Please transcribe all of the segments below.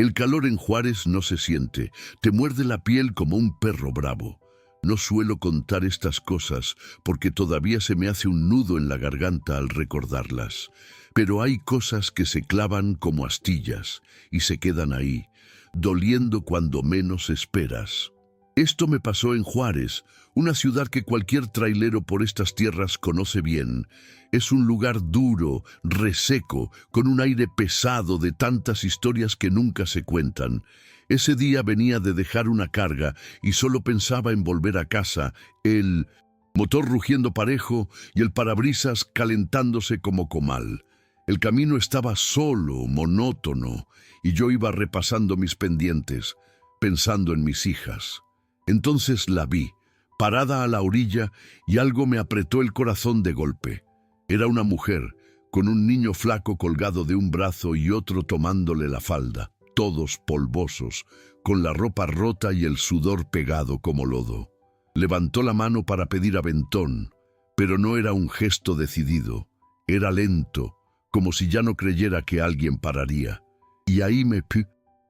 El calor en Juárez no se siente, te muerde la piel como un perro bravo. No suelo contar estas cosas porque todavía se me hace un nudo en la garganta al recordarlas. Pero hay cosas que se clavan como astillas y se quedan ahí, doliendo cuando menos esperas. Esto me pasó en Juárez, una ciudad que cualquier trailero por estas tierras conoce bien. Es un lugar duro, reseco, con un aire pesado de tantas historias que nunca se cuentan. Ese día venía de dejar una carga y solo pensaba en volver a casa, el motor rugiendo parejo y el parabrisas calentándose como comal. El camino estaba solo, monótono, y yo iba repasando mis pendientes, pensando en mis hijas. Entonces la vi, parada a la orilla, y algo me apretó el corazón de golpe. Era una mujer, con un niño flaco colgado de un brazo y otro tomándole la falda, todos polvosos, con la ropa rota y el sudor pegado como lodo. Levantó la mano para pedir aventón, pero no era un gesto decidido, era lento, como si ya no creyera que alguien pararía. Y ahí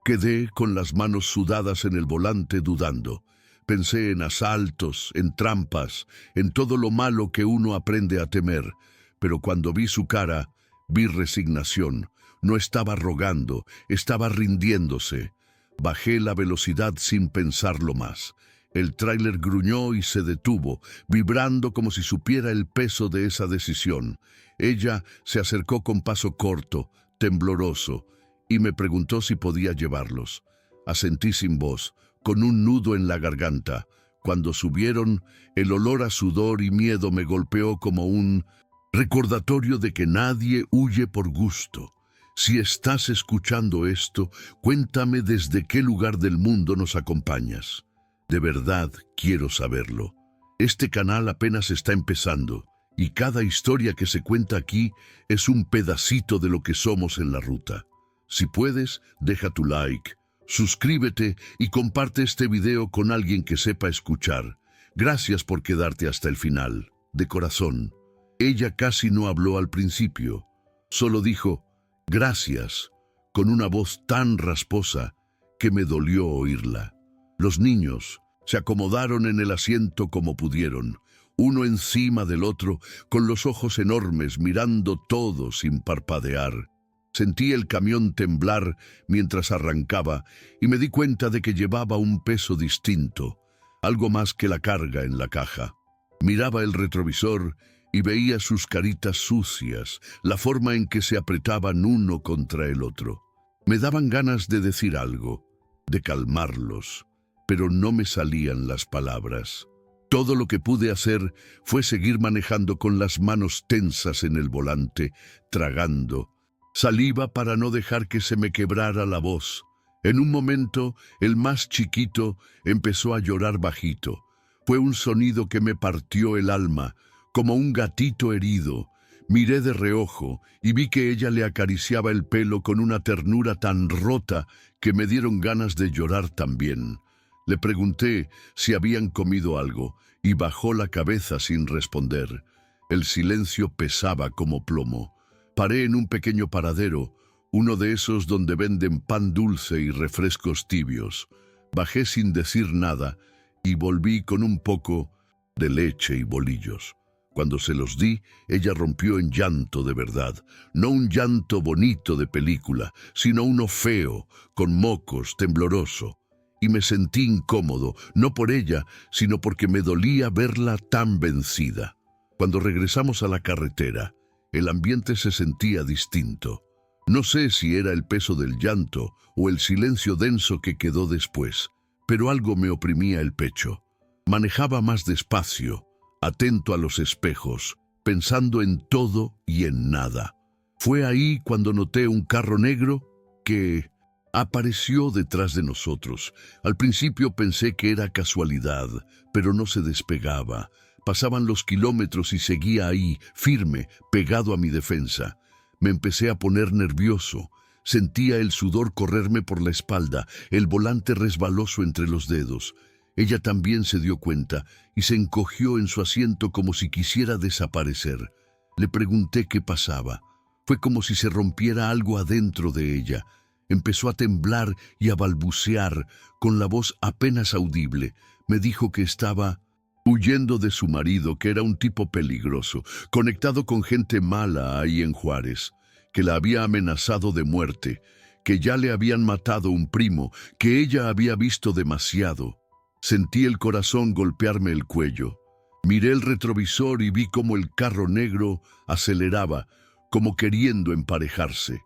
quedé con las manos sudadas en el volante dudando. Pensé en asaltos, en trampas, en todo lo malo que uno aprende a temer, pero cuando vi su cara, vi resignación. No estaba rogando, estaba rindiéndose. Bajé la velocidad sin pensarlo más. El tráiler gruñó y se detuvo, vibrando como si supiera el peso de esa decisión. Ella se acercó con paso corto, tembloroso, y me preguntó si podía llevarlos. Asentí sin voz, con un nudo en la garganta. Cuando subieron, el olor a sudor y miedo me golpeó como un recordatorio de que nadie huye por gusto. Si estás escuchando esto, cuéntame desde qué lugar del mundo nos acompañas. De verdad quiero saberlo. Este canal apenas está empezando, y cada historia que se cuenta aquí es un pedacito de lo que somos en la ruta. Si puedes, deja tu like, suscríbete y comparte este video con alguien que sepa escuchar. Gracias por quedarte hasta el final, de corazón. Ella casi no habló al principio, solo dijo «gracias», con una voz tan rasposa que me dolió oírla. Los niños se acomodaron en el asiento como pudieron, uno encima del otro, con los ojos enormes, mirando todo sin parpadear. Sentí el camión temblar mientras arrancaba y me di cuenta de que llevaba un peso distinto, algo más que la carga en la caja. Miraba el retrovisor y veía sus caritas sucias, la forma en que se apretaban uno contra el otro. Me daban ganas de decir algo, de calmarlos, pero no me salían las palabras. Todo lo que pude hacer fue seguir manejando con las manos tensas en el volante, tragando saliva para no dejar que se me quebrara la voz. En un momento, el más chiquito empezó a llorar bajito. Fue un sonido que me partió el alma, como un gatito herido. Miré de reojo y vi que ella le acariciaba el pelo con una ternura tan rota que me dieron ganas de llorar también. Le pregunté si habían comido algo y bajó la cabeza sin responder. El silencio pesaba como plomo. Paré en un pequeño paradero, uno de esos donde venden pan dulce y refrescos tibios. Bajé sin decir nada y volví con un poco de leche y bolillos. Cuando se los di, ella rompió en llanto de verdad. No un llanto bonito de película, sino uno feo, con mocos, tembloroso. Y me sentí incómodo, no por ella, sino porque me dolía verla tan vencida. Cuando regresamos a la carretera, el ambiente se sentía distinto. No sé si era el peso del llanto o el silencio denso que quedó después, pero algo me oprimía el pecho. Manejaba más despacio, atento a los espejos, pensando en todo y en nada. Fue ahí cuando noté un carro negro que apareció detrás de nosotros. Al principio pensé que era casualidad, pero no se despegaba. Pasaban los kilómetros y seguía ahí, firme, pegado a mi defensa. Me empecé a poner nervioso. Sentía el sudor correrme por la espalda, el volante resbaloso entre los dedos. Ella también se dio cuenta y se encogió en su asiento como si quisiera desaparecer. Le pregunté qué pasaba. Fue como si se rompiera algo adentro de ella. Empezó a temblar y a balbucear con la voz apenas audible. Me dijo que estaba huyendo de su marido, que era un tipo peligroso, conectado con gente mala ahí en Juárez, que la había amenazado de muerte, que ya le habían matado un primo, que ella había visto demasiado. Sentí el corazón golpearme el cuello. Miré el retrovisor y vi cómo el carro negro aceleraba, como queriendo emparejarse.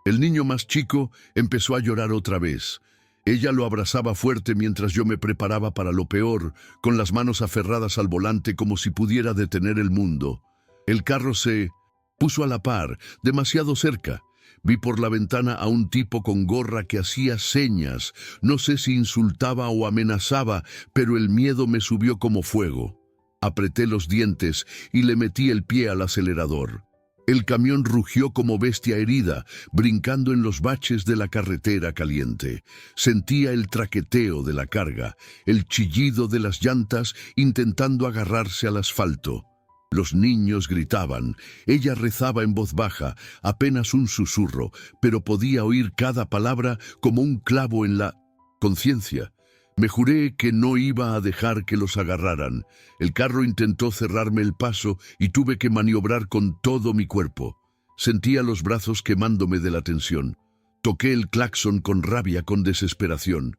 El niño más chico empezó a llorar otra vez. Ella lo abrazaba fuerte mientras yo me preparaba para lo peor, con las manos aferradas al volante como si pudiera detener el mundo. El carro se puso a la par, demasiado cerca. Vi por la ventana a un tipo con gorra que hacía señas. No sé si insultaba o amenazaba, pero el miedo me subió como fuego. Apreté los dientes y le metí el pie al acelerador. El camión rugió como bestia herida, brincando en los baches de la carretera caliente. Sentía el traqueteo de la carga, el chillido de las llantas intentando agarrarse al asfalto. Los niños gritaban. Ella rezaba en voz baja, apenas un susurro, pero podía oír cada palabra como un clavo en la conciencia. Me juré que no iba a dejar que los agarraran. El carro intentó cerrarme el paso y tuve que maniobrar con todo mi cuerpo. Sentía los brazos quemándome de la tensión. Toqué el claxon con rabia, con desesperación.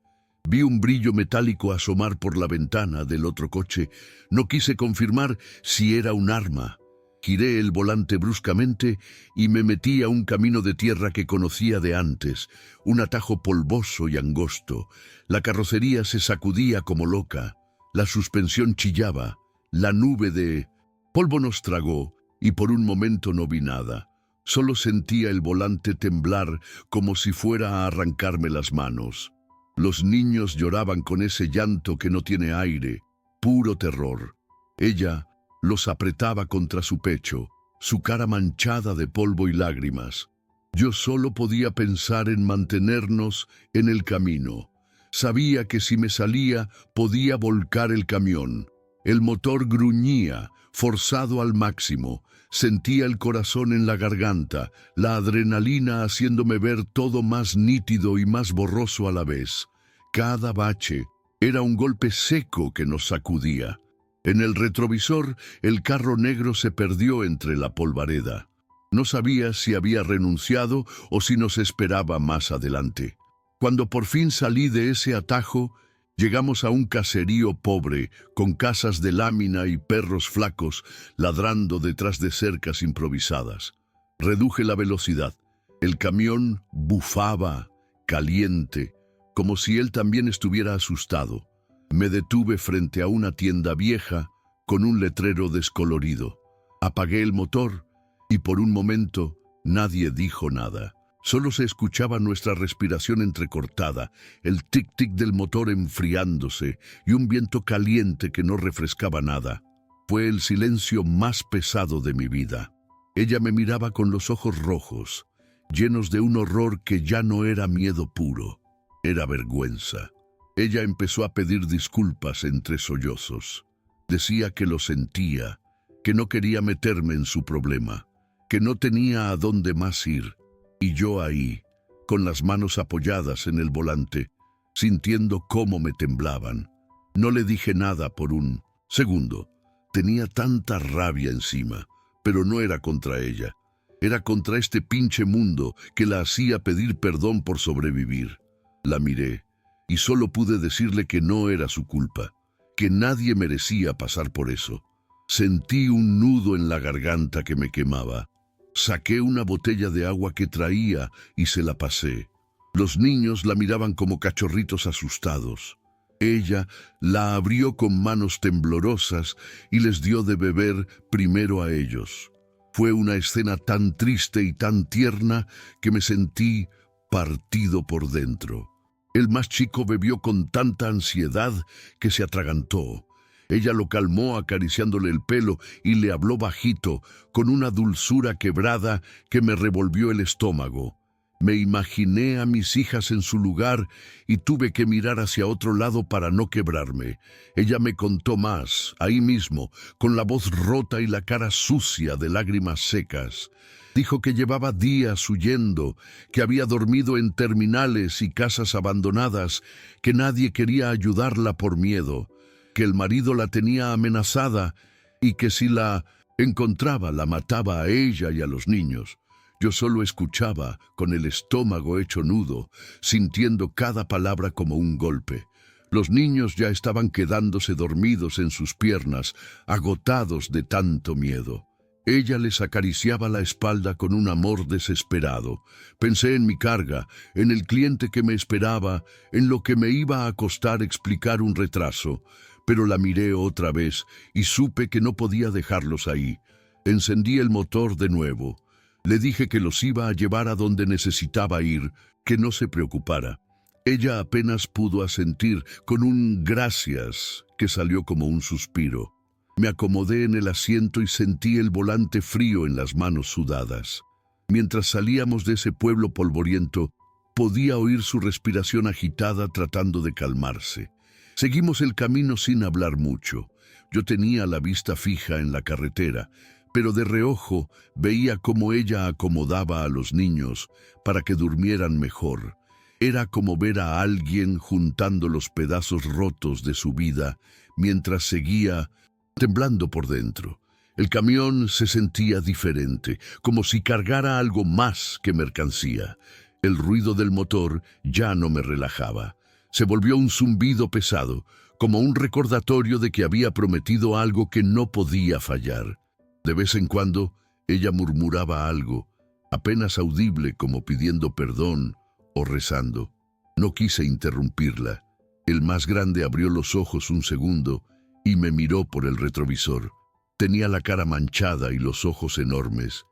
Vi un brillo metálico asomar por la ventana del otro coche. No quise confirmar si era un arma. Giré el volante bruscamente y me metí a un camino de tierra que conocía de antes, un atajo polvoso y angosto. La carrocería se sacudía como loca, la suspensión chillaba, la nube de polvo nos tragó y por un momento no vi nada. Solo sentía el volante temblar como si fuera a arrancarme las manos. Los niños lloraban con ese llanto que no tiene aire, puro terror. Ella los apretaba contra su pecho, su cara manchada de polvo y lágrimas. Yo solo podía pensar en mantenernos en el camino. Sabía que si me salía podía volcar el camión. El motor gruñía, forzado al máximo. Sentía el corazón en la garganta, la adrenalina haciéndome ver todo más nítido y más borroso a la vez. Cada bache era un golpe seco que nos sacudía. En el retrovisor, el carro negro se perdió entre la polvareda. No sabía si había renunciado o si nos esperaba más adelante. Cuando por fin salí de ese atajo, llegamos a un caserío pobre, con casas de lámina y perros flacos ladrando detrás de cercas improvisadas. Reduje la velocidad. El camión bufaba, caliente, como si él también estuviera asustado. Me detuve frente a una tienda vieja con un letrero descolorido. Apagué el motor y por un momento nadie dijo nada. Solo se escuchaba nuestra respiración entrecortada, el tic-tic del motor enfriándose y un viento caliente que no refrescaba nada. Fue el silencio más pesado de mi vida. Ella me miraba con los ojos rojos, llenos de un horror que ya no era miedo puro, era vergüenza. Ella empezó a pedir disculpas entre sollozos. Decía que lo sentía, que no quería meterme en su problema, que no tenía a dónde más ir. Y yo ahí, con las manos apoyadas en el volante, sintiendo cómo me temblaban. No le dije nada por un segundo. Tenía tanta rabia encima, pero no era contra ella. Era contra este pinche mundo que la hacía pedir perdón por sobrevivir. La miré. Y solo pude decirle que no era su culpa, que nadie merecía pasar por eso. Sentí un nudo en la garganta que me quemaba. Saqué una botella de agua que traía y se la pasé. Los niños la miraban como cachorritos asustados. Ella la abrió con manos temblorosas y les dio de beber primero a ellos. Fue una escena tan triste y tan tierna que me sentí partido por dentro. El más chico bebió con tanta ansiedad que se atragantó. Ella lo calmó acariciándole el pelo y le habló bajito, con una dulzura quebrada que me revolvió el estómago. Me imaginé a mis hijas en su lugar y tuve que mirar hacia otro lado para no quebrarme. Ella me contó más, ahí mismo, con la voz rota y la cara sucia de lágrimas secas. Dijo que llevaba días huyendo, que había dormido en terminales y casas abandonadas, que nadie quería ayudarla por miedo, que el marido la tenía amenazada y que si la encontraba la mataba a ella y a los niños. Yo solo escuchaba, con el estómago hecho nudo, sintiendo cada palabra como un golpe. Los niños ya estaban quedándose dormidos en sus piernas, agotados de tanto miedo. Ella les acariciaba la espalda con un amor desesperado. Pensé en mi carga, en el cliente que me esperaba, en lo que me iba a costar explicar un retraso. Pero la miré otra vez y supe que no podía dejarlos ahí. Encendí el motor de nuevo. Le dije que los iba a llevar a donde necesitaba ir, que no se preocupara. Ella apenas pudo asentir con un gracias que salió como un suspiro. Me acomodé en el asiento y sentí el volante frío en las manos sudadas. Mientras salíamos de ese pueblo polvoriento, podía oír su respiración agitada tratando de calmarse. Seguimos el camino sin hablar mucho. Yo tenía la vista fija en la carretera, pero de reojo veía cómo ella acomodaba a los niños para que durmieran mejor. Era como ver a alguien juntando los pedazos rotos de su vida mientras seguía temblando por dentro. El camión se sentía diferente, como si cargara algo más que mercancía. El ruido del motor ya no me relajaba. Se volvió un zumbido pesado, como un recordatorio de que había prometido algo que no podía fallar. De vez en cuando, ella murmuraba algo, apenas audible como pidiendo perdón o rezando. No quise interrumpirla. El más grande abrió los ojos un segundo y me miró por el retrovisor. Tenía la cara manchada y los ojos enormes,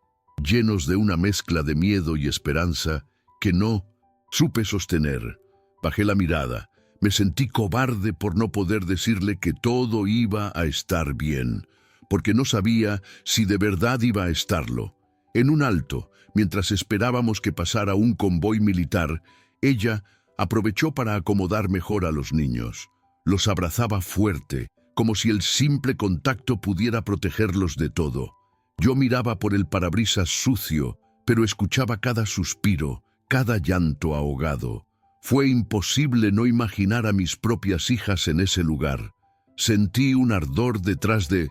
llenos de una mezcla de miedo y esperanza que no supe sostener. Bajé la mirada. Me sentí cobarde por no poder decirle que todo iba a estar bien, porque no sabía si de verdad iba a estarlo. En un alto, mientras esperábamos que pasara un convoy militar, ella aprovechó para acomodar mejor a los niños. Los abrazaba fuerte, como si el simple contacto pudiera protegerlos de todo. Yo miraba por el parabrisas sucio, pero escuchaba cada suspiro, cada llanto ahogado. Fue imposible no imaginar a mis propias hijas en ese lugar. Sentí un ardor detrás de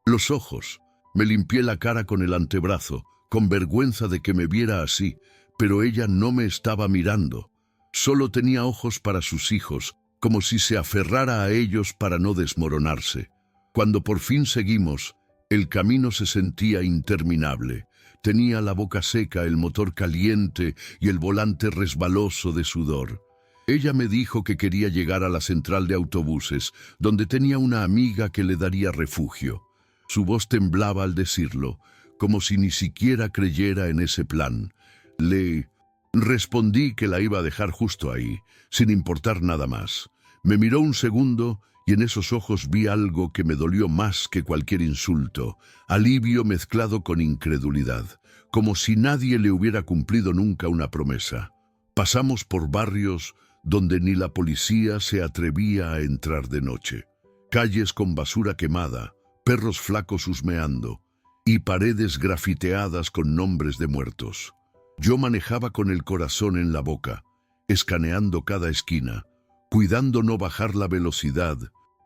los ojos. Me limpié la cara con el antebrazo, con vergüenza de que me viera así, pero ella no me estaba mirando. Solo tenía ojos para sus hijos, como si se aferrara a ellos para no desmoronarse. Cuando por fin seguimos, el camino se sentía interminable. Tenía la boca seca, el motor caliente y el volante resbaloso de sudor. Ella me dijo que quería llegar a la central de autobuses, donde tenía una amiga que le daría refugio. Su voz temblaba al decirlo, como si ni siquiera creyera en ese plan. Le respondí que la iba a dejar justo ahí, sin importar nada más. Me miró un segundo y en esos ojos vi algo que me dolió más que cualquier insulto, alivio mezclado con incredulidad, como si nadie le hubiera cumplido nunca una promesa. Pasamos por barrios donde ni la policía se atrevía a entrar de noche, calles con basura quemada, perros flacos husmeando y paredes grafiteadas con nombres de muertos. Yo manejaba con el corazón en la boca, escaneando cada esquina, cuidando no bajar la velocidad.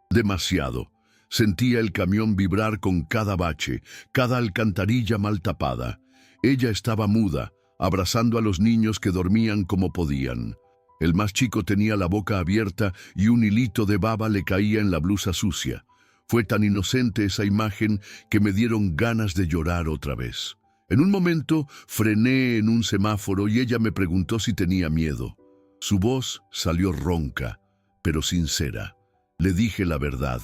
Demasiado. Sentía el camión vibrar con cada bache, cada alcantarilla mal tapada. Ella estaba muda, abrazando a los niños que dormían como podían. El más chico tenía la boca abierta y un hilito de baba le caía en la blusa sucia. Fue tan inocente esa imagen que me dieron ganas de llorar otra vez. En un momento frené en un semáforo y ella me preguntó si tenía miedo. Su voz salió ronca, pero sincera. Le dije la verdad,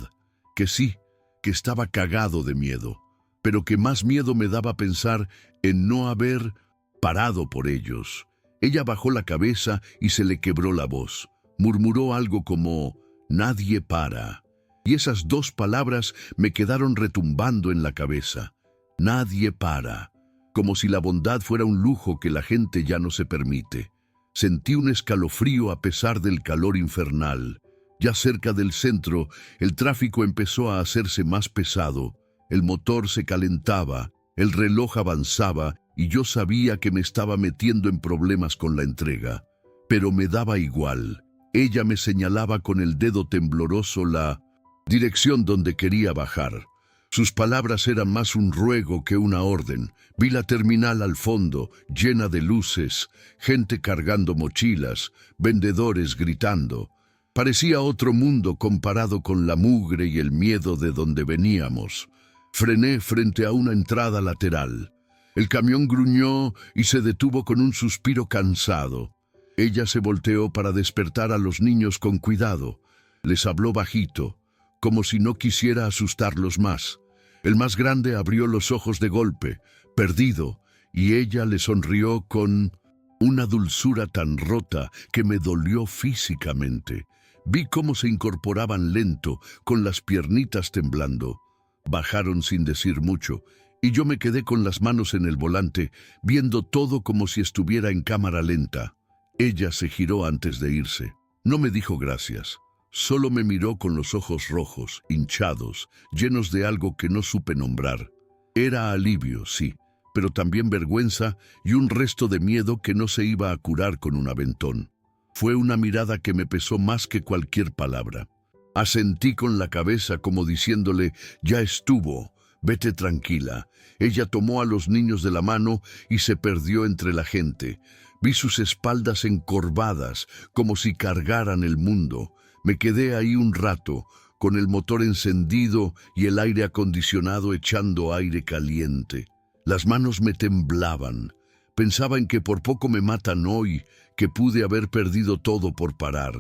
que sí, que estaba cagado de miedo, pero que más miedo me daba pensar en no haber parado por ellos. Ella bajó la cabeza y se le quebró la voz. Murmuró algo como, «Nadie para». Y esas dos palabras me quedaron retumbando en la cabeza. Nadie para. como si la bondad fuera un lujo que la gente ya no se permite. Sentí un escalofrío a pesar del calor infernal. Ya cerca del centro, el tráfico empezó a hacerse más pesado. El motor se calentaba, el reloj avanzaba y yo sabía que me estaba metiendo en problemas con la entrega. Pero me daba igual. Ella me señalaba con el dedo tembloroso la dirección donde quería bajar. Sus palabras eran más un ruego que una orden. Vi la terminal al fondo, llena de luces, gente cargando mochilas, vendedores gritando. Parecía otro mundo comparado con la mugre y el miedo de donde veníamos. Frené frente a una entrada lateral. El camión gruñó y se detuvo con un suspiro cansado. Ella se volteó para despertar a los niños con cuidado. Les habló bajito, como si no quisiera asustarlos más. El más grande abrió los ojos de golpe, perdido, y ella le sonrió con una dulzura tan rota que me dolió físicamente. Vi cómo se incorporaban lento, con las piernitas temblando. Bajaron sin decir mucho, y yo me quedé con las manos en el volante, viendo todo como si estuviera en cámara lenta. Ella se giró antes de irse. No me dijo gracias. Solo me miró con los ojos rojos, hinchados, llenos de algo que no supe nombrar. Era alivio, sí, pero también vergüenza y un resto de miedo que no se iba a curar con un aventón. Fue una mirada que me pesó más que cualquier palabra. Asentí con la cabeza como diciéndole, ya estuvo, vete tranquila. Ella tomó a los niños de la mano y se perdió entre la gente. Vi sus espaldas encorvadas, como si cargaran el mundo. Me quedé ahí un rato, con el motor encendido y el aire acondicionado echando aire caliente. Las manos me temblaban. Pensaba en que por poco me matan hoy, que pude haber perdido todo por parar.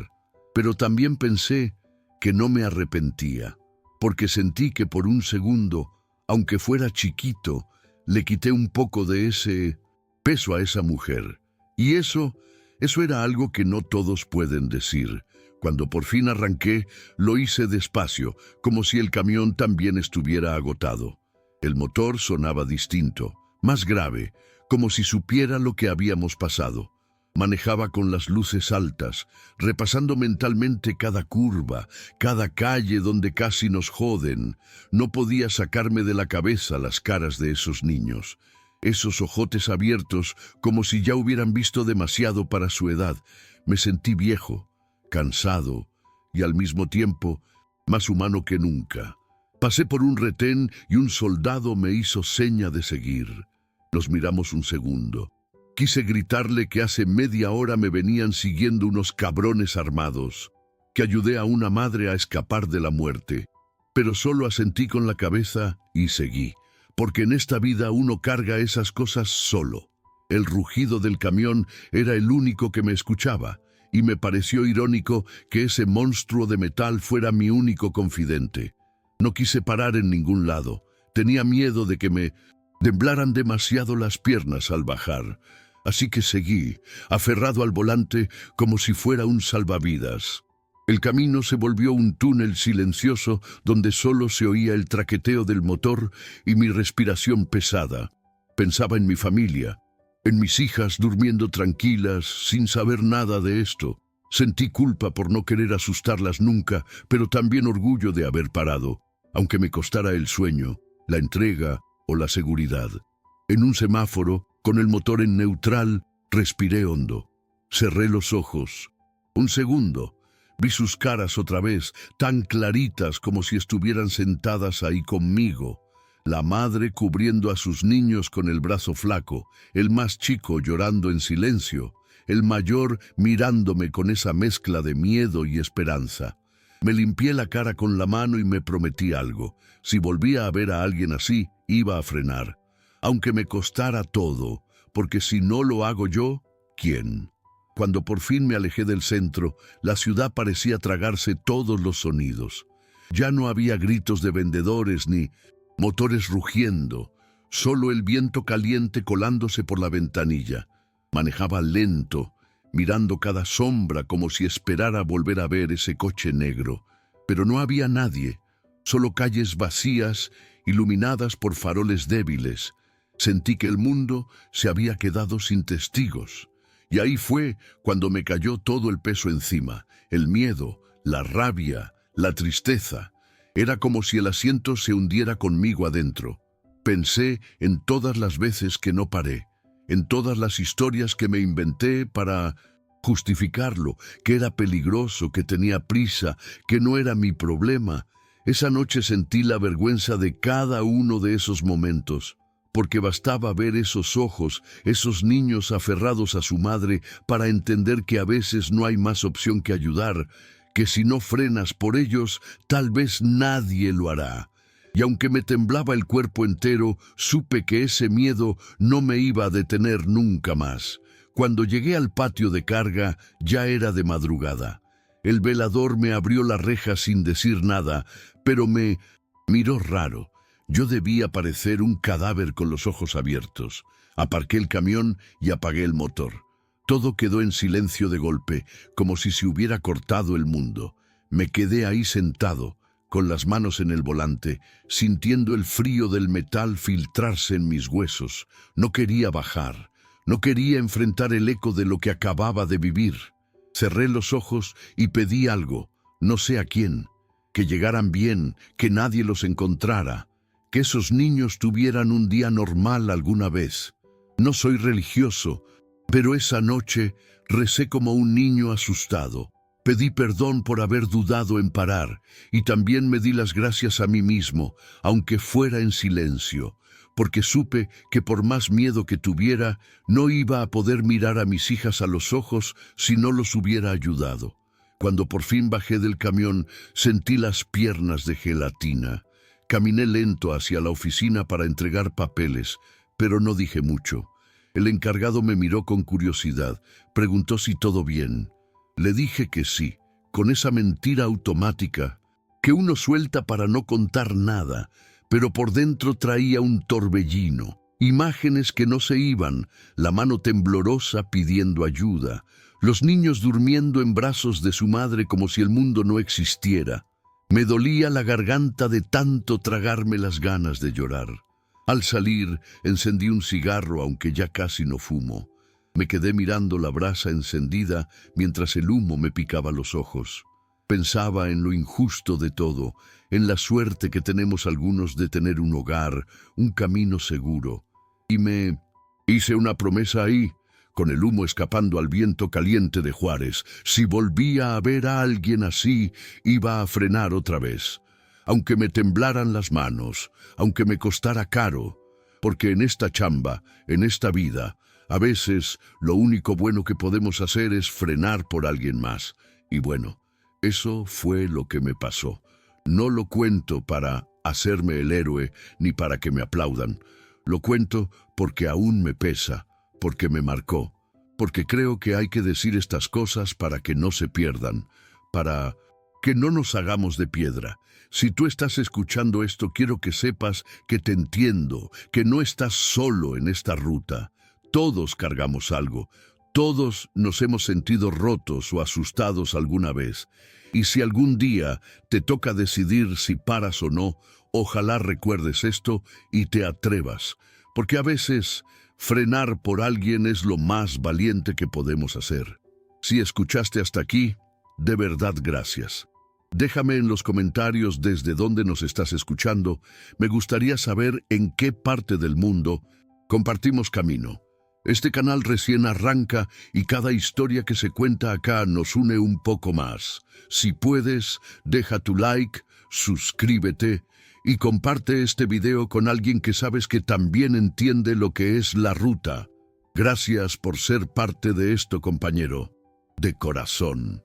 Pero también pensé que no me arrepentía, porque sentí que por un segundo, aunque fuera chiquito, le quité un poco de ese peso a esa mujer. Y eso era algo que no todos pueden decir. Cuando por fin arranqué, lo hice despacio, como si el camión también estuviera agotado. El motor sonaba distinto, más grave, como si supiera lo que habíamos pasado. Manejaba con las luces altas, repasando mentalmente cada curva, cada calle donde casi nos joden. No podía sacarme de la cabeza las caras de esos niños. Esos ojotes abiertos, como si ya hubieran visto demasiado para su edad. Me sentí viejo, cansado y al mismo tiempo más humano que nunca. Pasé por un retén y un soldado me hizo seña de seguir. Nos miramos un segundo. Quise gritarle que hace media hora me venían siguiendo unos cabrones armados, que ayudé a una madre a escapar de la muerte, pero solo asentí con la cabeza y seguí, porque en esta vida uno carga esas cosas solo. El rugido del camión era el único que me escuchaba, y me pareció irónico que ese monstruo de metal fuera mi único confidente. No quise parar en ningún lado. Tenía miedo de que me temblaran demasiado las piernas al bajar. Así que seguí, aferrado al volante como si fuera un salvavidas. El camino se volvió un túnel silencioso donde solo se oía el traqueteo del motor y mi respiración pesada. Pensaba en mi familia, en mis hijas durmiendo tranquilas, sin saber nada de esto. Sentí culpa por no querer asustarlas nunca, pero también orgullo de haber parado, aunque me costara el sueño, la entrega o la seguridad. En un semáforo, con el motor en neutral, respiré hondo. Cerré los ojos. Un segundo. Vi sus caras otra vez, tan claritas como si estuvieran sentadas ahí conmigo. La madre cubriendo a sus niños con el brazo flaco, el más chico llorando en silencio, el mayor mirándome con esa mezcla de miedo y esperanza. Me limpié la cara con la mano y me prometí algo. Si volvía a ver a alguien así, iba a frenar. Aunque me costara todo, porque si no lo hago yo, ¿quién? Cuando por fin me alejé del centro, la ciudad parecía tragarse todos los sonidos. Ya no había gritos de vendedores ni motores rugiendo, solo el viento caliente colándose por la ventanilla. Manejaba lento, mirando cada sombra como si esperara volver a ver ese coche negro. Pero no había nadie, solo calles vacías, iluminadas por faroles débiles. Sentí que el mundo se había quedado sin testigos. Y ahí fue cuando me cayó todo el peso encima, el miedo, la rabia, la tristeza. Era como si el asiento se hundiera conmigo adentro. Pensé en todas las veces que no paré, en todas las historias que me inventé para justificarlo, que era peligroso, que tenía prisa, que no era mi problema. Esa noche sentí la vergüenza de cada uno de esos momentos, porque bastaba ver esos ojos, esos niños aferrados a su madre, para entender que a veces no hay más opción que ayudar, que si no frenas por ellos, tal vez nadie lo hará. Y aunque me temblaba el cuerpo entero, supe que ese miedo no me iba a detener nunca más. Cuando llegué al patio de carga, ya era de madrugada. El velador me abrió la reja sin decir nada, pero me miró raro. Yo debía parecer un cadáver con los ojos abiertos. Aparqué el camión y apagué el motor. Todo quedó en silencio de golpe, como si se hubiera cortado el mundo. Me quedé ahí sentado, con las manos en el volante, sintiendo el frío del metal filtrarse en mis huesos. No quería bajar, no quería enfrentar el eco de lo que acababa de vivir. Cerré los ojos y pedí algo, no sé a quién, que llegaran bien, que nadie los encontrara, que esos niños tuvieran un día normal alguna vez. No soy religioso, pero esa noche recé como un niño asustado. Pedí perdón por haber dudado en parar, y también me di las gracias a mí mismo, aunque fuera en silencio, porque supe que por más miedo que tuviera, no iba a poder mirar a mis hijas a los ojos si no los hubiera ayudado. Cuando por fin bajé del camión, sentí las piernas de gelatina. Caminé lento hacia la oficina para entregar papeles, pero no dije mucho. El encargado me miró con curiosidad, preguntó si todo bien. Le dije que sí, con esa mentira automática que uno suelta para no contar nada, pero por dentro traía un torbellino, imágenes que no se iban, la mano temblorosa pidiendo ayuda, los niños durmiendo en brazos de su madre como si el mundo no existiera. Me dolía la garganta de tanto tragarme las ganas de llorar. Al salir, encendí un cigarro, aunque ya casi no fumo. Me quedé mirando la brasa encendida mientras el humo me picaba los ojos. Pensaba en lo injusto de todo, en la suerte que tenemos algunos de tener un hogar, un camino seguro. Y me hice una promesa ahí, con el humo escapando al viento caliente de Juárez. Si volvía a ver a alguien así, iba a frenar otra vez. Aunque me temblaran las manos, aunque me costara caro, porque en esta chamba, en esta vida, a veces lo único bueno que podemos hacer es frenar por alguien más. Y bueno, eso fue lo que me pasó. No lo cuento para hacerme el héroe ni para que me aplaudan. Lo cuento porque aún me pesa, porque me marcó, porque creo que hay que decir estas cosas para que no se pierdan, para que no nos hagamos de piedra. Si tú estás escuchando esto, quiero que sepas que te entiendo, que no estás solo en esta ruta. Todos cargamos algo, todos nos hemos sentido rotos o asustados alguna vez. Y si algún día te toca decidir si paras o no, ojalá recuerdes esto y te atrevas, porque a veces frenar por alguien es lo más valiente que podemos hacer. Si escuchaste hasta aquí, de verdad gracias. Déjame en los comentarios desde dónde nos estás escuchando. Me gustaría saber en qué parte del mundo compartimos camino. Este canal recién arranca y cada historia que se cuenta acá nos une un poco más. Si puedes, deja tu like, suscríbete y comparte este video con alguien que sabes que también entiende lo que es la ruta. Gracias por ser parte de esto, compañero. De corazón.